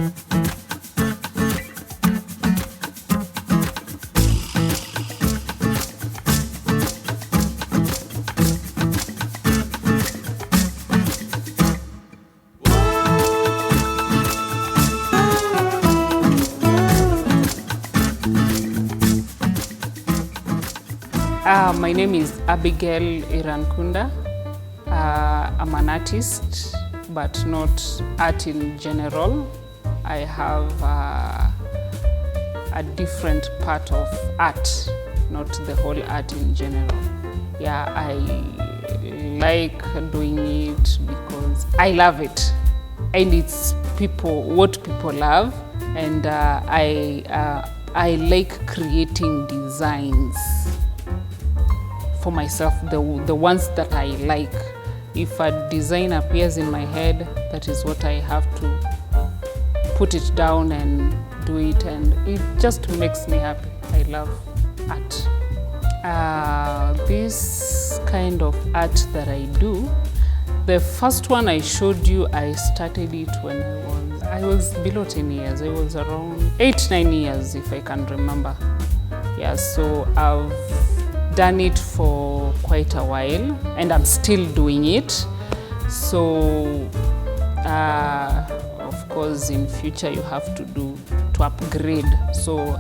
My name is Abigael Erankunda. I'm an artist, but not art in general. I have a different part of art, not the whole art in general. Yeah, I like doing it because I love it, and it's what people love, and I like creating designs for myself, the ones that I like. If a design appears in my head, that is what I have to put it down and do it, and it just makes me happy. I love art. This kind of art that I do, the first one I showed you, I started it when I was below 10 years. I was around 8-9 years, if I can remember. Yeah, so I've done it for quite a while, and I'm still doing it. So of course in future you have to upgrade. So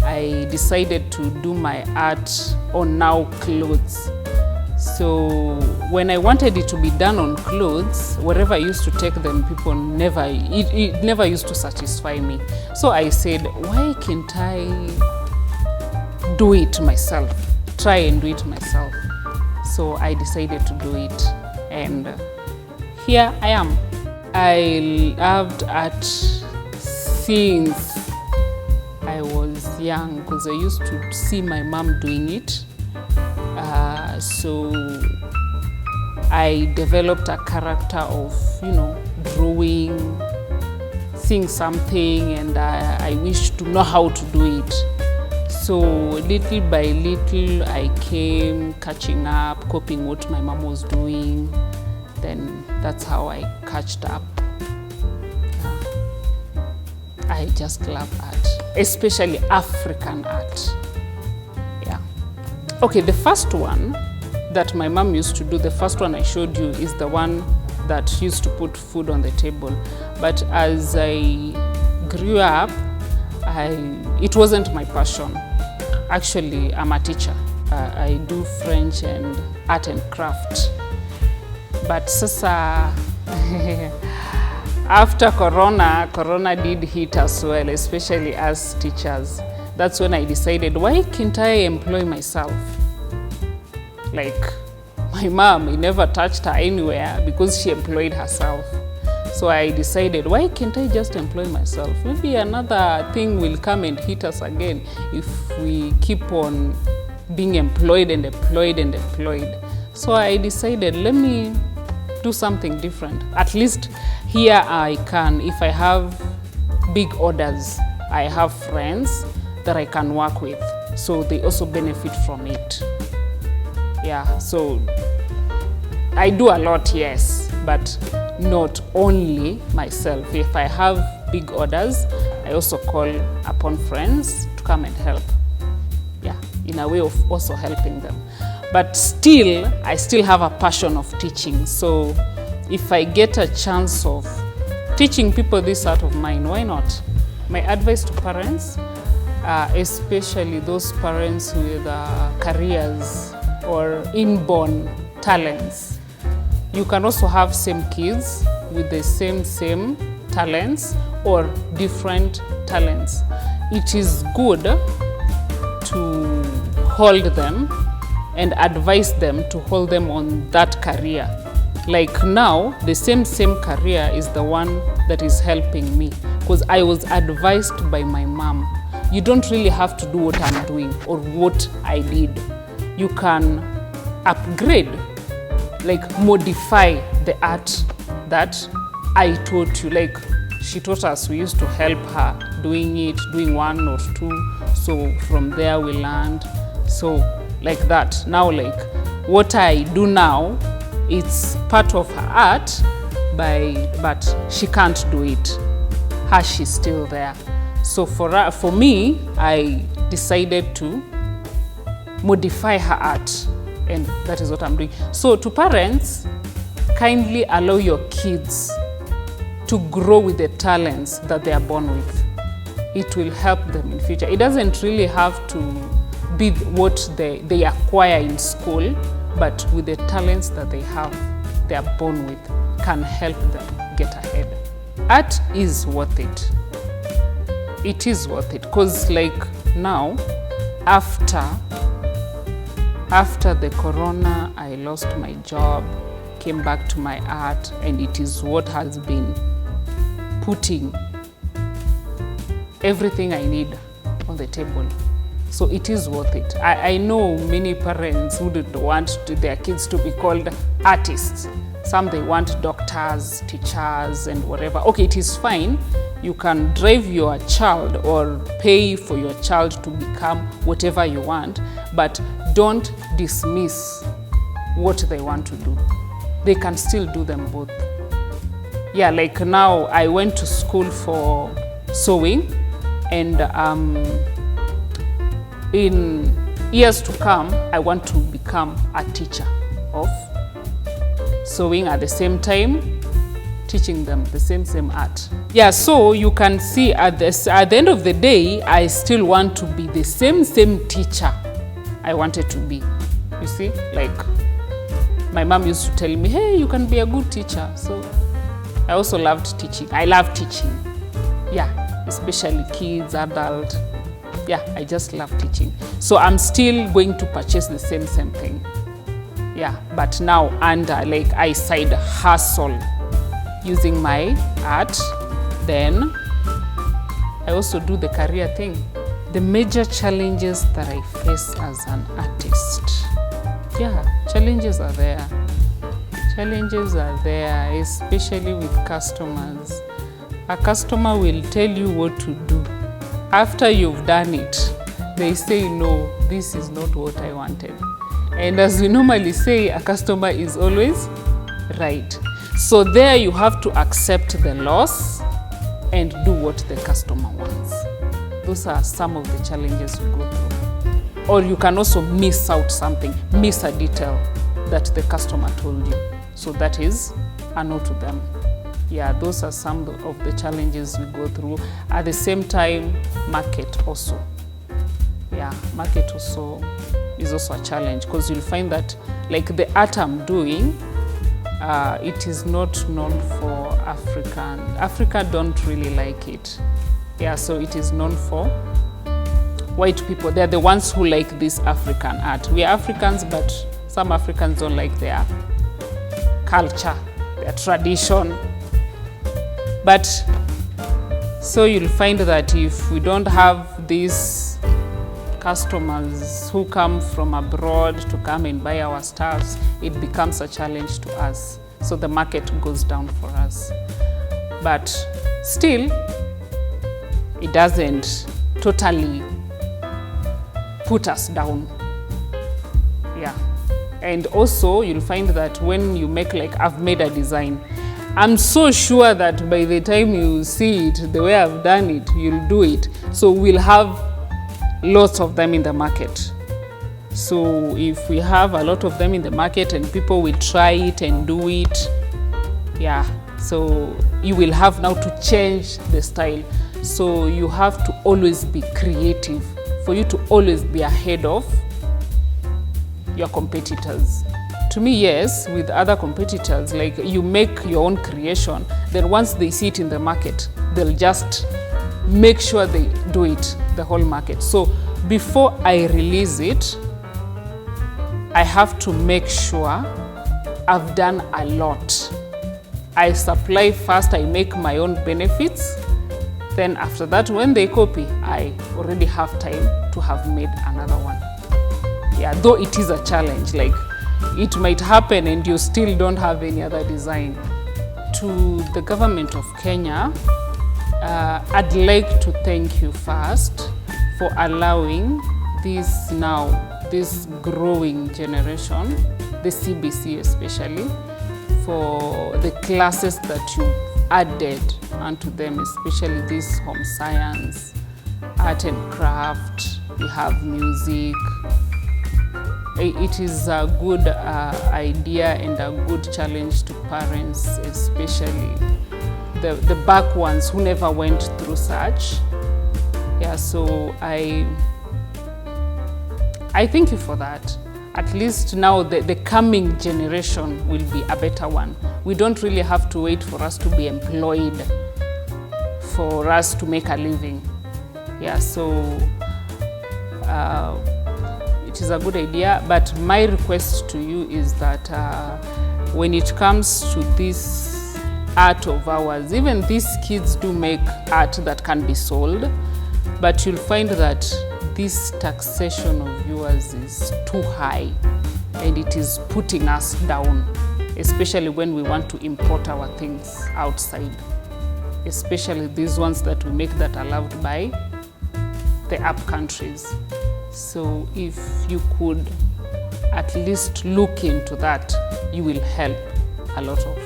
I decided to do my art on now clothes. So when I wanted it to be done on clothes, wherever I used to take them, people it never used to satisfy me. So I said, why can't I do it myself? Try and do it myself. So I decided to do it, and here I am. I loved art since I was young because I used to see my mom doing it. So I developed a character of, drawing, seeing something, and I wish to know how to do it. So little by little, I came catching up, copying what my mom was doing. Then that's how I catched up. I just love art, especially African art. Yeah. Okay, the first one that my mom used to do, the first one I showed you, is the one that used to put food on the table. But as I grew up, it wasn't my passion. Actually, I'm a teacher. I do French and art and craft. But sasa, after Corona did hit us well, especially as teachers. That's when I decided, why can't I employ myself? Like my mom, I never touched her anywhere because she employed herself. So I decided, why can't I just employ myself? Maybe another thing will come and hit us again if we keep on being employed and employed and employed. So I decided, let me do something different. At least here I can, if I have big orders, I have friends that I can work with, so they also benefit from it. Yeah, so I do a lot, yes, but not only myself. If I have big orders, I also call upon friends to come and help. Yeah, in a way of also helping them. But still, I still have a passion of teaching. So if I get a chance of teaching people this art of mine, why not? My advice to parents, especially those parents with careers or inborn talents, you can also have same kids with the same talents or different talents. It is good to hold them and advise them to hold them on that career. Like now, the same career is the one that is helping me, because I was advised by my mom. You don't really have to do what I'm doing or what I did. You can upgrade, like modify the art that I taught you. Like she taught us, we used to help her doing one or two. So from there we learned. So like that. Now like what I do now, it's part of her art, but she can't do it her she's still there. So for me, I decided to modify her art, and that is what I'm doing. So to parents, kindly allow your kids to grow with the talents that they are born with. It will help them in future. It doesn't really have to be what they acquire in school, but with the talents that they have, they are born with, can help them get ahead. Art is worth it. It is worth it, because like now, after the corona, I lost my job, came back to my art, and it is what has been putting everything I need on the table. So it is worth it. I know many parents wouldn't want their kids to be called artists. Some they want doctors, teachers, and whatever. Okay, it is fine. You can drive your child or pay for your child to become whatever you want, but don't dismiss what they want to do. They can still do them both. Yeah, like now I went to school for sewing, and in years to come, I want to become a teacher of sewing, at the same time teaching them the same art. Yeah, so you can see at the end of the day, I still want to be the same teacher I wanted to be. You see, like my mom used to tell me, hey, you can be a good teacher. So I also loved teaching. I love teaching. Yeah, especially kids, adult. Yeah, I just love teaching. So I'm still going to purchase the same thing. Yeah, but now under like I side hustle using my art. Then I also do the career thing. The major challenges that I face as an artist. Yeah, challenges are there. Challenges are there, especially with customers. A customer will tell you what to do. After you've done it, they say, no, this is not what I wanted. And as we normally say, a customer is always right. So there you have to accept the loss and do what the customer wants. Those are some of the challenges we go through. Or you can also miss out something, miss a detail that the customer told you. So that is a no to them. Yeah, those are some of the challenges we go through. At the same time, market also. Yeah, market also is also a challenge, because you'll find that like the art I'm doing, it is not known for African. Africa don't really like it. Yeah, so it is known for white people. They're the ones who like this African art. We are Africans, but some Africans don't like their culture, their tradition. But so you'll find that if we don't have these customers who come from abroad to come and buy our stuffs, it becomes a challenge to us. So the market goes down for us. But still, it doesn't totally put us down. Yeah. And also you'll find that when you make, like I've made a design, I'm so sure that by the time you see it, the way I've done it, you'll do it. So we'll have lots of them in the market. So if we have a lot of them in the market and people will try it and do it, yeah, so you will have now to change the style. So you have to always be creative for you to always be ahead of your competitors. To me, yes, with other competitors, like you make your own creation, then once they see it in the market, they'll just make sure they do it, the whole market. So before I release it, I have to make sure I've done a lot. I supply first, I make my own benefits. Then after that, when they copy, I already have time to have made another one. Yeah, though it is a challenge, like it might happen and you still don't have any other design. To the government of Kenya, I'd like to thank you first for allowing this growing generation, the CBC especially, for the classes that you added unto them, especially this home science, art and craft. We have music. It is a good idea and a good challenge to parents, especially the back ones who never went through such. Yeah, so I thank you for that. At least now the coming generation will be a better one. We don't really have to wait for us to be employed, for us to make a living. Yeah, so it is a good idea, but my request to you is that when it comes to this art of ours, even these kids do make art that can be sold, but you'll find that this taxation of yours is too high and it is putting us down, especially when we want to import our things outside, especially these ones that we make that are loved by the up countries. So if you could at least look into that, you will help a lot of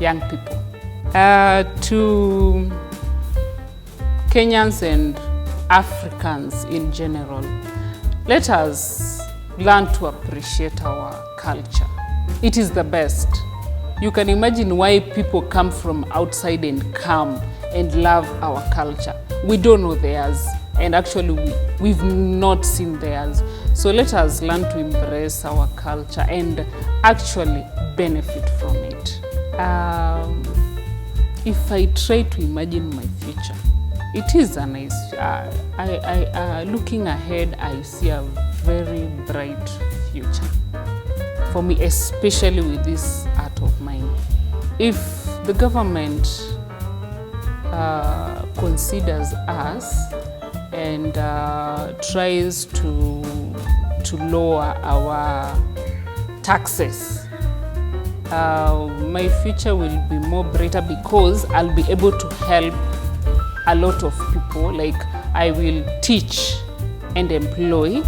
young people. To Kenyans and Africans in general, let us learn to appreciate our culture. It is the best. You can imagine why people come from outside and come and love our culture. We don't know theirs, and actually we've not seen theirs. So let us learn to embrace our culture and actually benefit from it. If I try to imagine my future, it is a nice, looking ahead, I see a very bright future for me, especially with this art of mine. If the government considers us and tries to lower our taxes, my future will be more brighter because I'll be able to help a lot of people. Like, I will teach and employ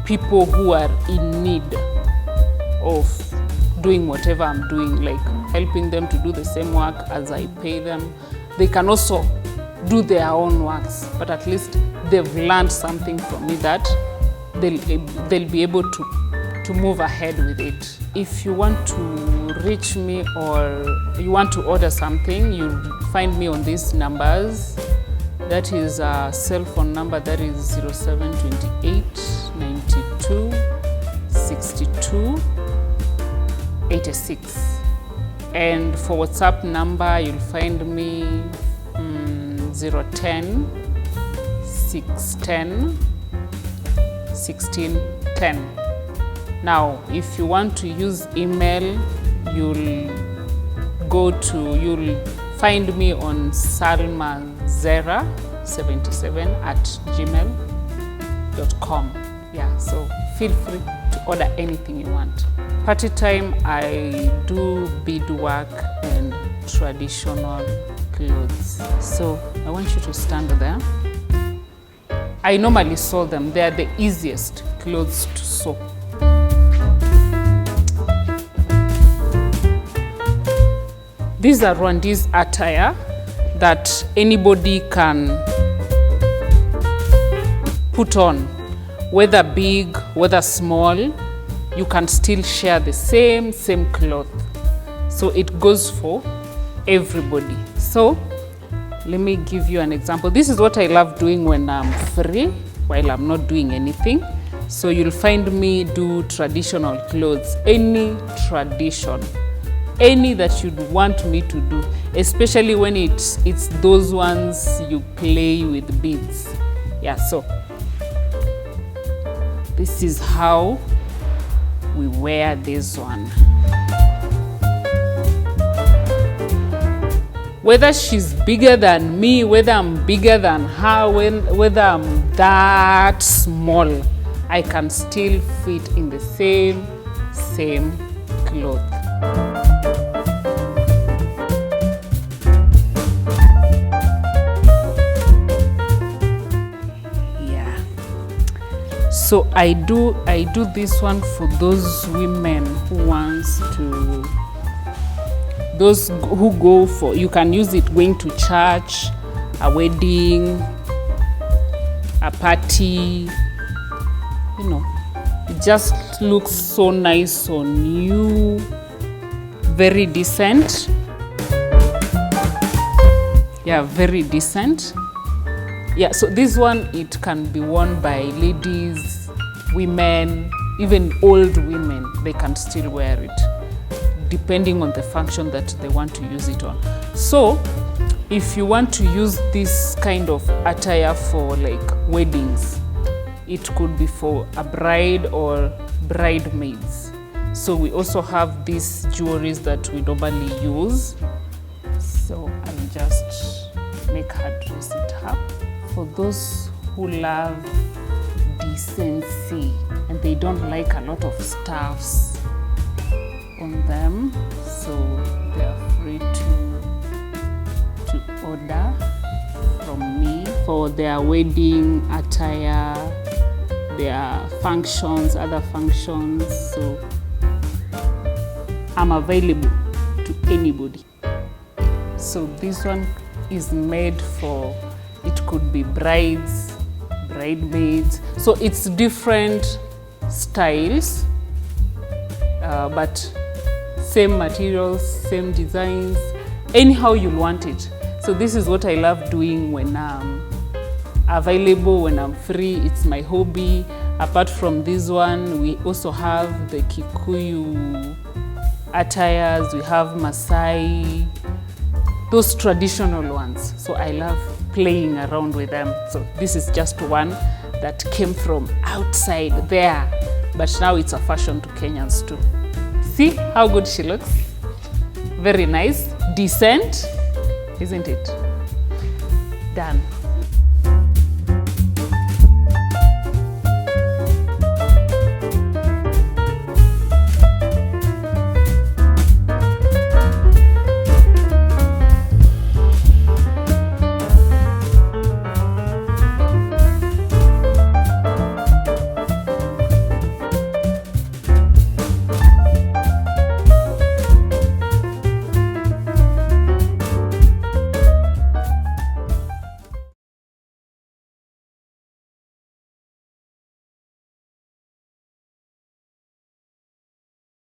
people who are in need of doing whatever I'm doing, like helping them to do the same work as I pay them. They can also do their own works, but at least they've learned something from me that they'll be able to move ahead with it. If you want to reach me or you want to order something, you'll find me on these numbers. That is a cell phone number, that is 0728 92 62 86. And for WhatsApp number, you'll find me 010 610 1610. Now, if you want to use email, you'll find me on salmazera77@gmail.com. Yeah, so feel free to order anything you want. Party time, I do beadwork and traditional clothes. So I want you to stand there. I normally sew them. They are the easiest clothes to sew. These are Rwandese attire that anybody can put on, whether big, whether small, you can still share the same cloth. So it goes for everybody. So let me give you an example. This is what I love doing when I'm free, while I'm not doing anything. So you'll find me do traditional clothes, any tradition, any that you'd want me to do, especially when it's those ones you play with beads. Yeah, so this is how we wear this one. Whether she's bigger than me, whether I'm bigger than her, whether I'm that small, I can still fit in the same cloth. So I do this one for those women who wants to those who go for, you can use it going to church, a wedding, a party, you know. It just looks so nice on you, very decent. Yeah, very decent. Yeah, so this one, it can be worn by ladies, women, even old women. They can still wear it, depending on the function that they want to use it on. So if you want to use this kind of attire for like weddings, it could be for a bride or bridesmaids. So we also have these jewelries that we normally use. So I'll just make her dress it up. For those who love decency and they don't like a lot of stuffs on them, so they are free to order from me for their wedding attire, their functions, other functions. So I'm available to anybody. So this one is made for, it could be brides, bridesmaids. So it's different styles, but same materials, same designs, anyhow you want it. So this is what I love doing when I'm available, when I'm free. It's my hobby. Apart from this one, we also have the Kikuyu attires, we have Maasai, those traditional ones. So I love playing around with them. So this is just one that came from outside there, but now it's a fashion to Kenyans too. See how good she looks? Very nice, decent, isn't it? Done.